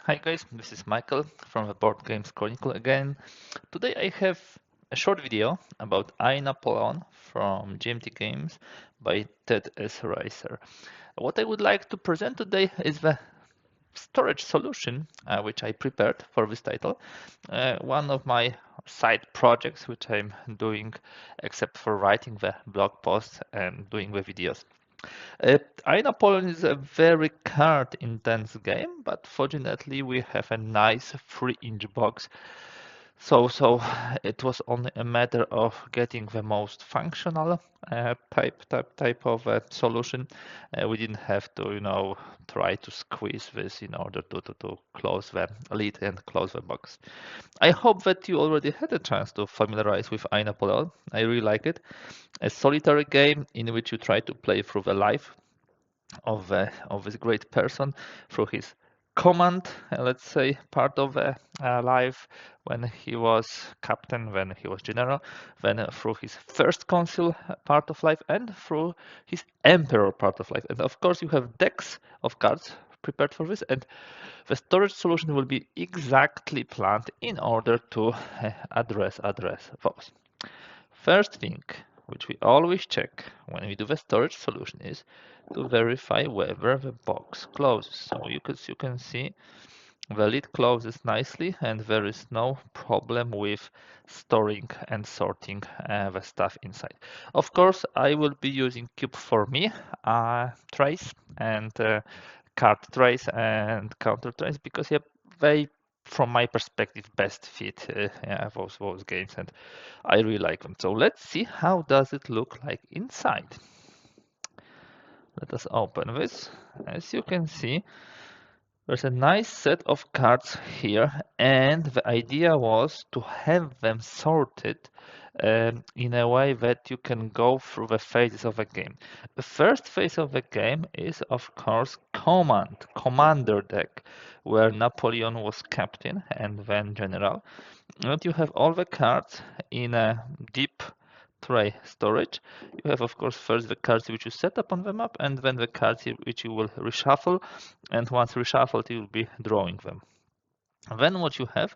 Hi guys, this is Michael from the Board Games Chronicle again. Today I have a short video about I, Napoleon from GMT Games by Ted S. Reiser. What I would like to present today is the storage solution which I prepared for this title. One of my side projects which I'm doing except for writing the blog posts and doing the videos. I Napoleon is a very card intense game, but fortunately we have a nice 3-inch box. So it was only a matter of getting the most functional type of solution. We didn't have to, try to squeeze this in order to close the lid and close the box. I hope that you already had a chance to familiarize with I Napoleon. I really like it. A solitary game in which you try to play through the life of this great person through his command, let's say, part of life when he was captain, when he was general, then through his first consul part of life, and through his emperor part of life. And of course, you have decks of cards prepared for this, and the storage solution will be exactly planned in order to address those. First thing, which we always check when we do the storage solution, is to verify whether the box closes. So you can see the lid closes nicely and there is no problem with storing and sorting the stuff inside. Of course, I will be using Cube4Me trays and card trays and counter trays because they, from my perspective, best fit those games, and I really like them. So let's see how does it look like inside. Let us open this. As you can see, there's a nice set of cards here, and the idea was to have them sorted in a way that you can go through the phases of a game. The first phase of the game is, of course, commander deck, where Napoleon was captain and then general. And you have all the cards in a deep tray storage. You have, of course, first the cards which you set up on the map, and then the cards which you will reshuffle. And once reshuffled, you will be drawing them. Then what you have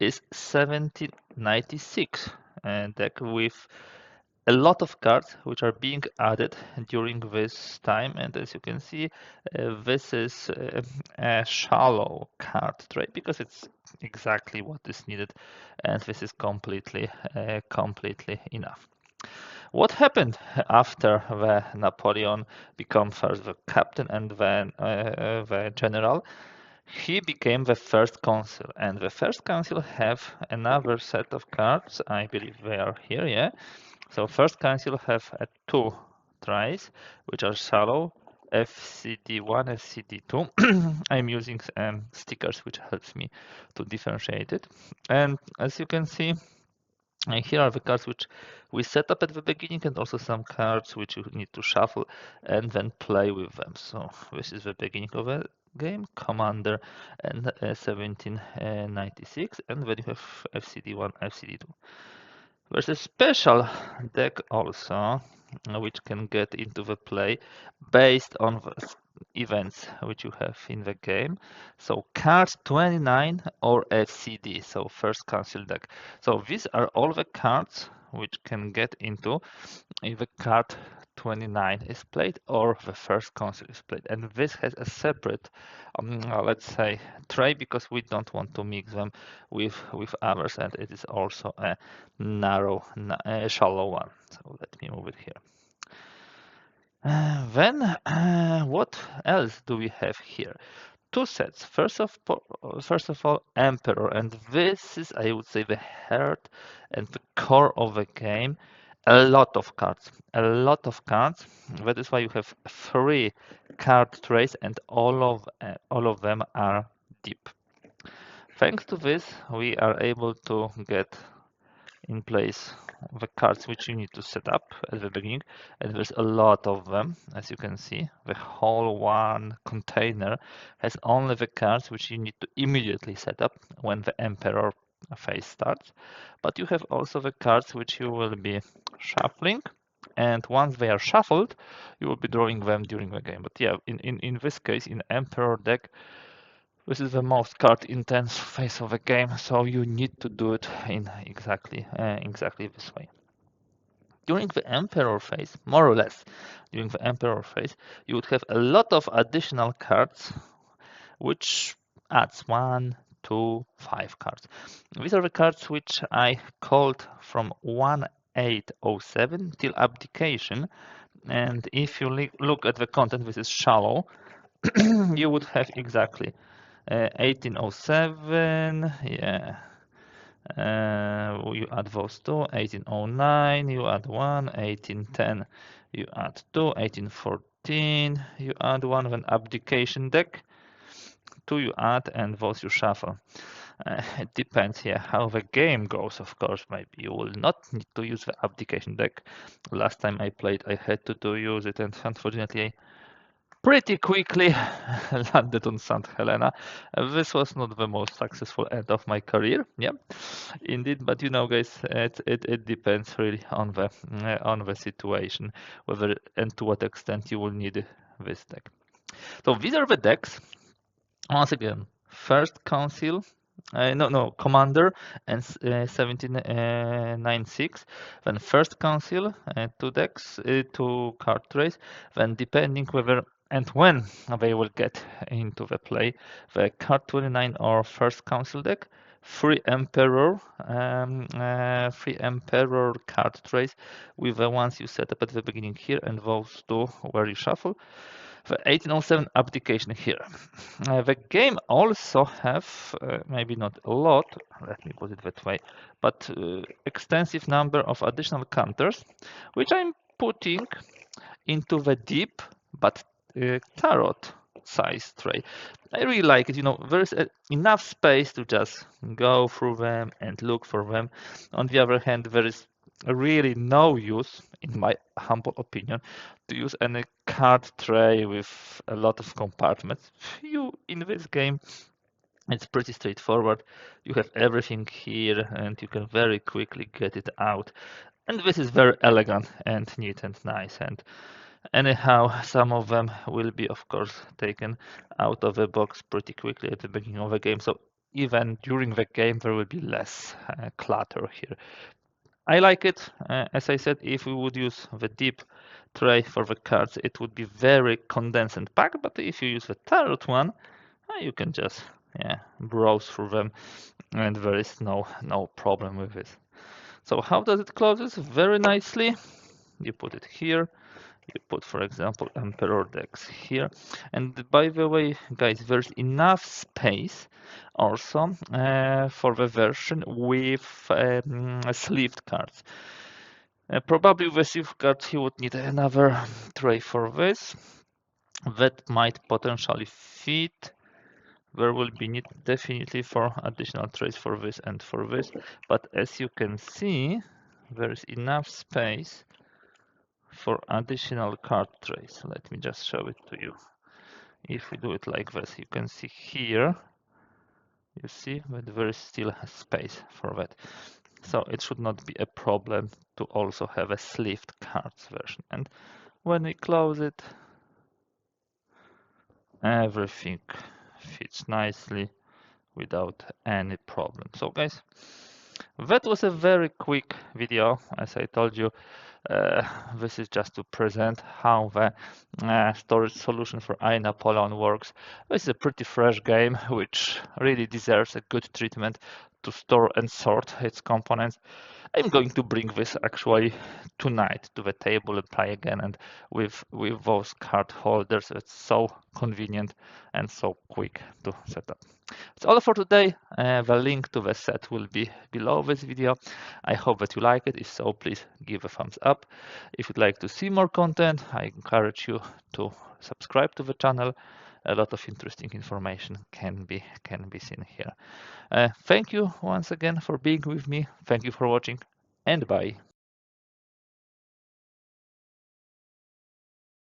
is 1796 deck with a lot of cards which are being added during this time, and as you can see, this is a shallow card tray because it's exactly what is needed, and this is completely enough. What happened after the Napoleon became first the captain and then the general? He became the first consul, and the first consul have another set of cards. I believe they are here, yeah. So first consul have two tries, which are shallow, FCD1, FCD2. I'm using stickers, which helps me to differentiate it. And as you can see, here are the cards which we set up at the beginning, and also some cards which you need to shuffle and then play with them. So this is the beginning of a game, Commander and 1796, and then you have FCD1, FCD2. There's a special deck also, which can get into the play based on the events which you have in the game. So cards 29 or FCD, so first council deck. So these are all the cards which can get into if the card 29 is played or the first council is played. And this has a separate, let's say, tray because we don't want to mix them with others, and it is also a narrow, shallow one. So let me move it here. Then, what else do we have here? Two sets. First of all, Emperor, and this is, I would say, the heart and the core of the game. A lot of cards, a lot of cards. That is why you have 3 card trays, and all of them are deep. Thanks to this, we are able to get in place the cards which you need to set up at the beginning, and there's a lot of them. As you can see, the whole one container has only the cards which you need to immediately set up when the Emperor phase starts, but you have also the cards which you will be shuffling, and once they are shuffled you will be drawing them during the game. But yeah, in this case, in Emperor deck, This is the most card intense phase of a game, so you need to do it in exactly this way. During the Emperor phase, more or less, during the Emperor phase, you would have a lot of additional cards, which adds 1, 2, 5 cards. These are the cards which I called from 1807 till abdication. And if you look at the content, this is shallow, you would have exactly 1807, yeah. You add those two, 1809, you add 1, 1810, you add 2, 1814, you add 1, then abdication deck, 2 you add, and those you shuffle. It depends here how the game goes, of course. Maybe you will not need to use the abdication deck. Last time I played, I had to use it, and unfortunately, pretty quickly landed on St. Helena. This was not the most successful end of my career, yeah, indeed. But you know, guys, it depends really on the situation, whether and to what extent you will need this deck. So these are the decks. Once again, first council, no, commander and 1796. Then first council, 2 decks, 2 card trays. Then depending whether and when they will get into the play, the card 29 or first council deck, free emperor, 3 emperor card trays with the ones you set up at the beginning here, and those 2 where you shuffle. The 1807 abdication here. The game also have, maybe not a lot, let me put it that way, but extensive number of additional counters, which I'm putting into the deep but tarot size tray. I really like it. You know, there's enough space to just go through them and look for them. On the other hand, there is really no use, in my humble opinion, to use any card tray with a lot of compartments. You in this game, it's pretty straightforward. You have everything here, and you can very quickly get it out. And this is very elegant and neat and nice. And anyhow, some of them will be, of course, taken out of the box pretty quickly at the beginning of the game. So even during the game, there will be less clutter here. I like it. As I said, if we would use the deep tray for the cards, it would be very condensed and packed. But if you use the tarot one, you can just browse through them, and there is no problem with it. So how does it close? It very nicely. You put it here. You put, for example, Emperor decks here. And by the way, guys, there's enough space also for the version with sleeved cards. Probably with sleeved cards, you would need another tray for this. That might potentially fit. There will be need definitely for additional trays for this and for this. But as you can see, there is enough space for additional card trays. Let me just show it to you. If we do it like this, you can see here, you see that there is still a space for that. So it should not be a problem to also have a sleeved cards version. And when we close it, everything fits nicely without any problem. So guys, that was a very quick video. As I told you, this is just to present how the storage solution for Napoleon works. This is a pretty fresh game, which really deserves a good treatment to store and sort its components. I'm going to bring this actually tonight to the table and play again, and with those card holders, it's so convenient and so quick to set up. That's all for today. The link to the set will be below this video. I hope that you like it. If so, please give a thumbs up. If you'd like to see more content, I encourage you to subscribe to the channel. A lot of interesting information can be seen here. Thank you once again for being with me. Thank you for watching, and bye.